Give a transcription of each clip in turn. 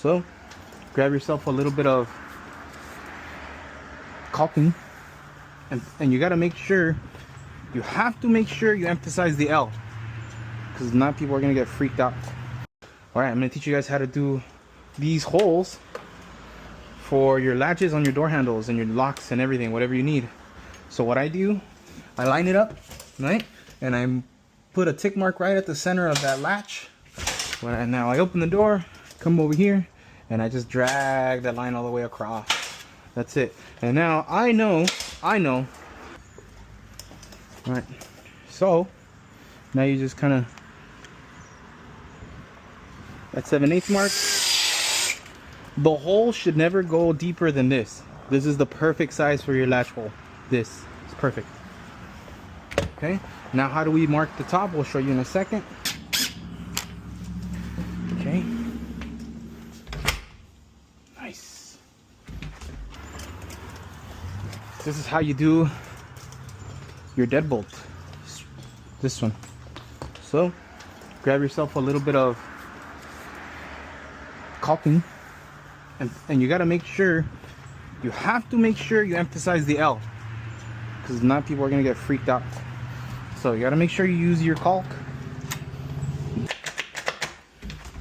So grab yourself a little bit of caulking, and you got to make sure, you have to make sure you emphasize the L, because not people are gonna get freaked out. All right, I'm gonna teach you guys how to do these holes for your latches on your door handles and your locks and everything, whatever you need. So what I do, I line it up, right, and I put a tick mark right at the center of that latch. And now I open the door, come over here, and I just drag that line all the way across. That's it. And now I know. All right, so now you just kind of, that 7/8 mark, the hole should never go deeper than this. This is the perfect size for your latch hole. This is perfect. Okay, now how do we mark the top? We'll show you in a second. Okay, nice. This is how you do your deadbolt, this one. So grab yourself a little bit of caulking, and you got to make sure, you have to make sure you emphasize the L, because not people are gonna get freaked out. So you got to make sure you use your caulk.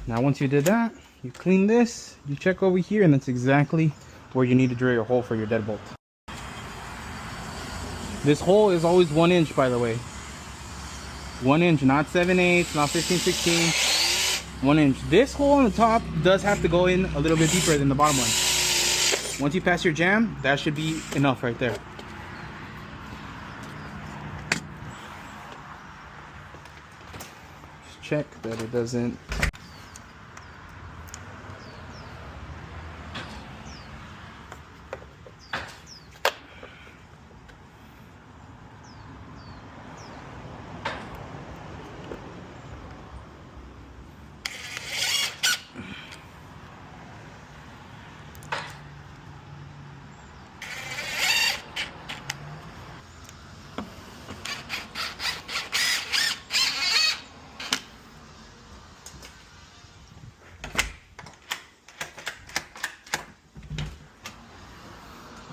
Now once you did that, you clean this, you check over here, and that's exactly where you need to drill your hole for your deadbolt. This hole is always 1 inch, by the way. 1 inch, not 7/8, not 15/16. 1 inch. This hole on the top does have to go in a little bit deeper than the bottom one. Once you pass your jam, that should be enough right there. Just check that it doesn't.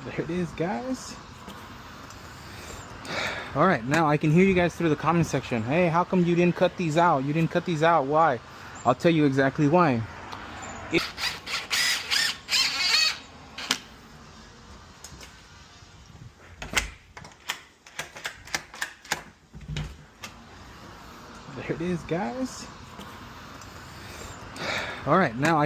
There it is, guys. All right, now I can hear you guys through the comment section. Hey, how come you didn't cut these out? You didn't cut these out. Why? I'll tell you exactly why. There it is, guys. All right, now